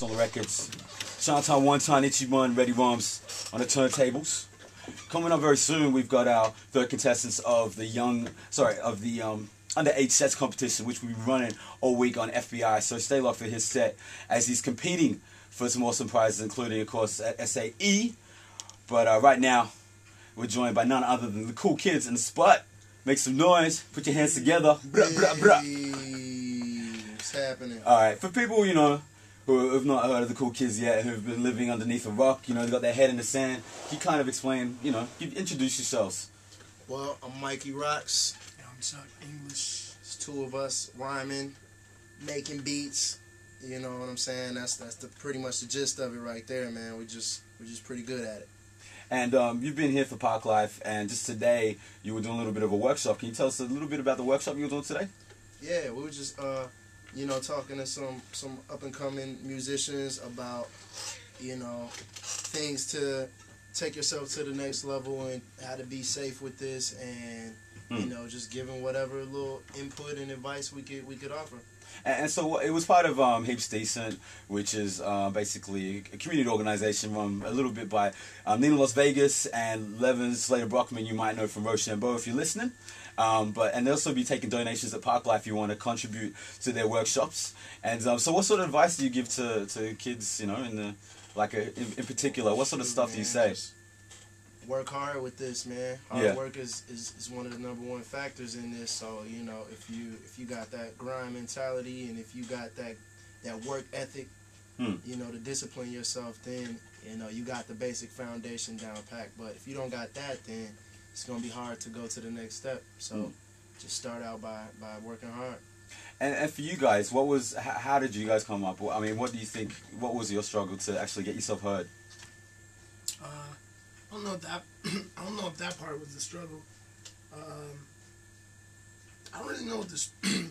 Rasmus on the records. Shantan Wantan Ichiban, Ready Rums on the turntables. Coming up very soon, we've got our third contestants of the underage sets competition, which we'll be running all week on FBI. So stay locked for his set as he's competing for some awesome prizes, including, of course, at SAE. But right now, we're joined by none other than the cool kids in the spot. Make some noise. Put your hands together. Bruh, bruh, bruh. What's happening? All right, for people, you know, who have not heard of the cool kids yet, who've been living underneath a rock, you know, they got their head in the sand, can you kind of explain, you know, introduce yourselves? Well, I'm Mikey Rocks. Yeah, I'm Chuck English. It's two of us rhyming, making beats. You know what I'm saying? That's pretty much the gist of it right there, man. We're just pretty good at it. And you've been here for Park Life, and just today you were doing a little bit of a workshop. Can you tell us a little bit about the workshop you were doing today? Yeah, we were just you know, talking to some up and coming musicians about, you know, things to take yourself to the next level and how to be safe with this, and you know, just giving whatever little input and advice we could offer. And so it was part of Heaps Decent, which is basically a community organization run a little bit by Nina Las Vegas and Levin Slater Brockman, you might know from Rochambeau if you're listening. And they'll also be taking donations at Park Life if you want to contribute to their workshops. And so what sort of advice do you give to kids, you know, in particular? What sort of stuff do you say? Work hard with this, man. Hard work is one of the #1 factors in this. So, you know, if you got that grind mentality, and if you got that work ethic, you know, to discipline yourself, then, you know, you got the basic foundation down packed. But if you don't got that, then it's gonna be hard to go to the next step. So just start out by working hard. And for you guys, how did you guys come up? I mean, what do you think? What was your struggle to actually get yourself heard? I don't know if that part was the struggle. I don't really know what the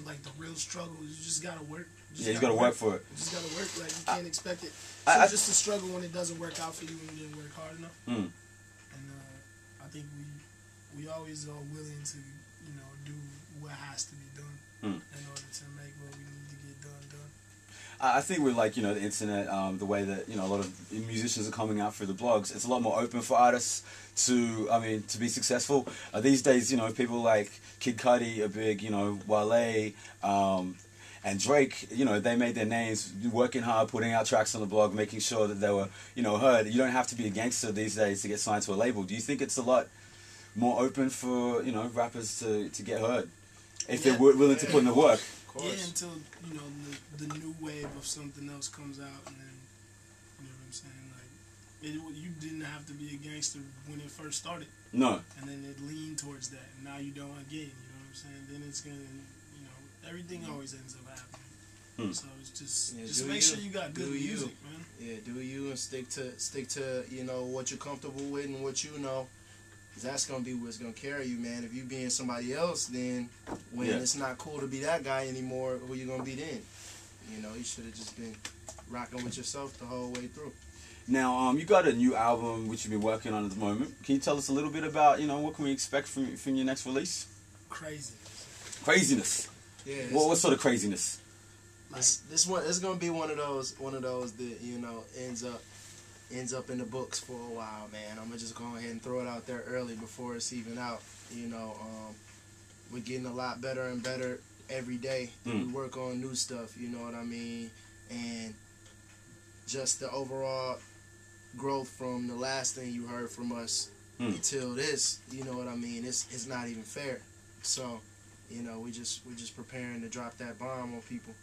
like the real struggle is. You just gotta work. You gotta work for it. You just gotta work. Like, you can't expect it. It's just a struggle when it doesn't work out for you when you didn't work hard enough. And I think we always are willing to, you know, do what has to be done in order to make what we need to get done. I think with, like, you know, the internet, the way that, you know, a lot of musicians are coming out through the blogs, it's a lot more open for artists to be successful. These days, you know, people like Kid Cudi are big, you know, Wale, and Drake, you know, they made their names working hard, putting out tracks on the blog, making sure that they were, you know, heard. You don't have to be a gangster these days to get signed to a label. Do you think it's a lot more open for, you know, rappers to get heard if they're willing to put in the work? Yeah, until, you know, the new wave of something else comes out, and then, you know what I'm saying, like, you didn't have to be a gangster when it first started. No. And then it leaned towards that, and now you don't again, you know what I'm saying? Then it's gonna, you know, everything always ends up happening. So it's just make sure you got good music, man. Yeah, do you, and stick to, you know, what you're comfortable with and what you know. That's going to be what's going to carry you, man. If you being somebody else, then when it's not cool to be that guy anymore, who you going to be then? You know, you should have just been rocking with yourself the whole way through. Now, you got a new album which you've been working on at the moment. Can you tell us a little bit about, you know, what can we expect from your next release? Craziness. Yeah. What sort of craziness? This one, it's going to be one of those that, you know, ends up in the books for a while, man. I'm gonna just go ahead and throw it out there early before it's even out. You know, we're getting a lot better and better every day. We work on new stuff, you know what I mean? And just the overall growth from the last thing you heard from us until this, you know what I mean? It's not even fair. So, you know, we're just preparing to drop that bomb on people.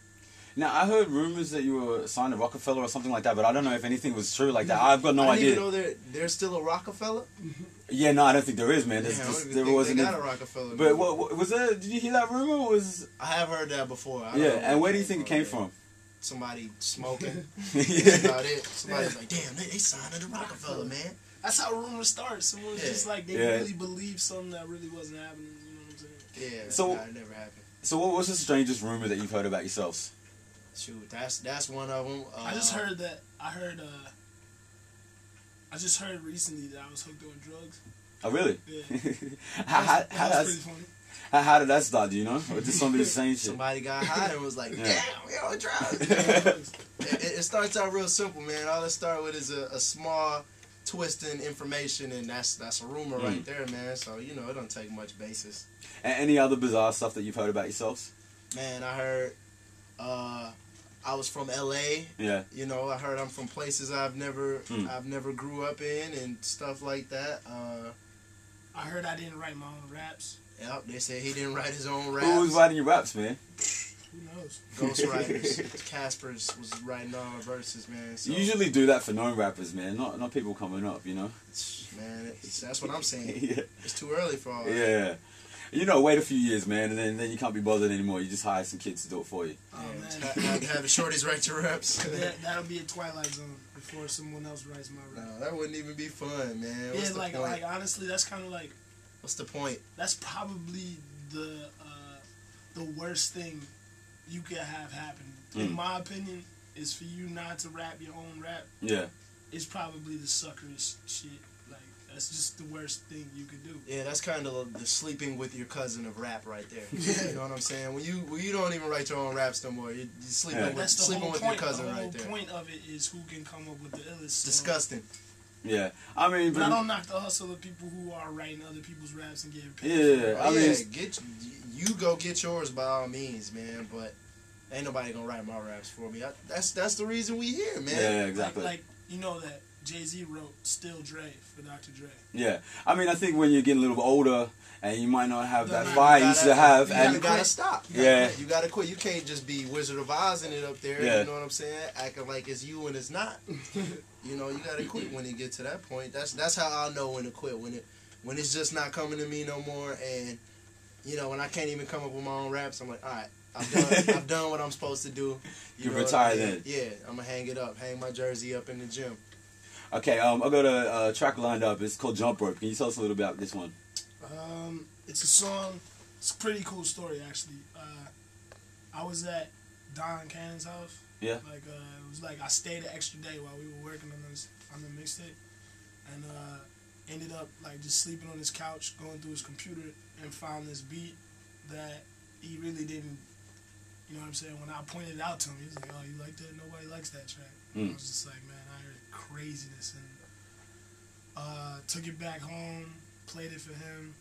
Now, I heard rumors that you were signed to Rockefeller or something like that, but I don't know if anything was true like that. I've got no idea. I didn't even know there's still a Rockefeller? Yeah, no, I don't think there is, man. There wasn't. They got a Rockefeller. But what was there? Did you hear that rumor? I have heard that before. And where do you think it came from? Somebody smoking. That's about it. Somebody's like, damn, they signed to the Rockefeller, man. That's how rumors start. Someone's just like, they really believe something that really wasn't happening. You know what I'm saying? Yeah, so it never happened. So what's the strangest rumor that you've heard about yourselves? Shoot, that's one of them. I just heard that. I just heard recently that I was hooked on drugs. Oh, really? Yeah. That was pretty funny. How did that start? Do you know? Or just somebody saying shit? Somebody got high and was like, "Damn, we on drugs." It starts out real simple, man. All it start with is a small twist in information, and that's a rumor right there, man. So you know, it don't take much basis. And any other bizarre stuff that you've heard about yourselves? Man, I heard. I was from LA. Yeah. You know, I heard I'm from places I've never grew up in and stuff like that. I heard I didn't write my own raps. Yep, they said he didn't write his own raps. Who was writing your raps, man? Who knows? Ghostwriters. Casper's was writing all the verses, man. So, You usually do that for known rappers, man. Not people coming up, you know? Man, that's what I'm saying. Yeah. It's too early for all that. Yeah. You know, wait a few years, man, and then you can't be bothered anymore. You just hire some kids to do it for you. Oh, Yeah, man. have the shorties write your raps. That'll be a Twilight Zone before someone else writes my rap. No, that wouldn't even be fun, man. Yeah, like honestly, that's kind of like. What's the point? That's probably the worst thing you could have happen. In my opinion, is for you not to rap your own rap. Yeah. It's probably the suckerish shit. Like that's just the worst thing you could do. Yeah, that's kind of the sleeping with your cousin of rap right there. You know what I'm saying? When you don't even write your own raps no more, you're sleeping with your cousin right there. The whole point of it is who can come up with the illest. Disgusting. Yeah, I mean, but I don't knock the hustle of people who are writing other people's raps and getting paid. Yeah, I mean, you go get yours by all means, man. But ain't nobody gonna write my raps for me. That's the reason we here, man. Yeah, exactly. Like you know that Jay-Z wrote "Still Dre" for Dr. Dre. Yeah, I mean, I think when you're getting a little older and you might not have that fire you used to have, and you gotta stop. You gotta quit. You can't just be Wizard of Oz in it up there. Yeah. You know what I'm saying? Acting like it's you and it's not. You know, you gotta quit when you get to that point. That's how I'll know when to quit. When it's just not coming to me no more, and you know, when I can't even come up with my own raps, I'm like, all right, I've done what I'm supposed to do. You retire then. Yeah, I'm gonna hang it up, hang my jersey up in the gym. Okay, I got a track lined up. It's called Jump Rope. Can you tell us a little bit about this one? It's a song. It's a pretty cool story, actually. I was at Don Cannon's house. Yeah. Like it was like I stayed an extra day while we were working on the mixtape, and ended up like just sleeping on his couch, going through his computer, and found this beat that he really didn't. You know what I'm saying? When I pointed it out to him, he was like, "Oh, you like that? Nobody likes that track." I was just like, "Man, I heard craziness," and took it back home, played it for him.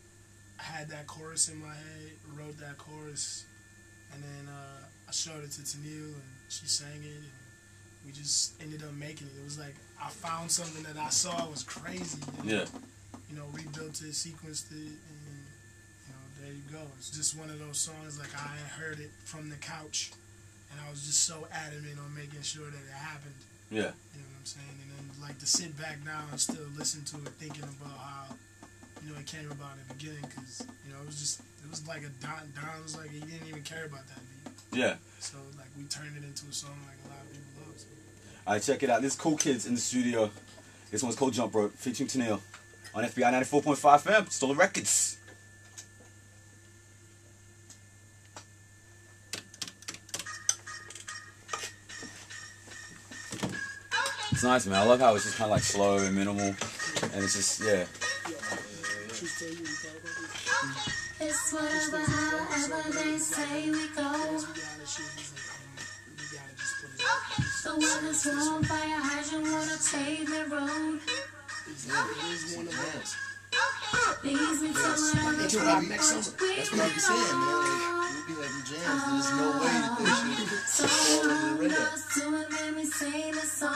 I had that chorus in my head, wrote that chorus, and then I showed it to Tennille, and she sang it, and we just ended up making it. It was like I found something that I saw was crazy. And, yeah. You know, rebuilt it, sequenced it, and you know, there you go. It's just one of those songs like I heard it from the couch, and I was just so adamant on making sure that it happened. Yeah. You know what I'm saying? And then like to sit back now and still listen to it, thinking about how, you know, it came about in the beginning, because, you know, it was like a Don was like, he didn't even care about that beat. Yeah. So, like, we turned it into a song like a lot of people love. So. Alright, check it out. This Cool Kids in the studio. This one's called Jump Rope, featuring Tennille on FBI 94.5 FM, Stolen Records. It's nice, man. I love how it's just kind of like slow and minimal, and it's just, yeah. It's whatever, however they say we go. The weather's warm, fire hydrant, wanna pave the road. Leads me to where That's what I be saying, man. Like, we be having jams. There's no way that they should. so it made me sing the song.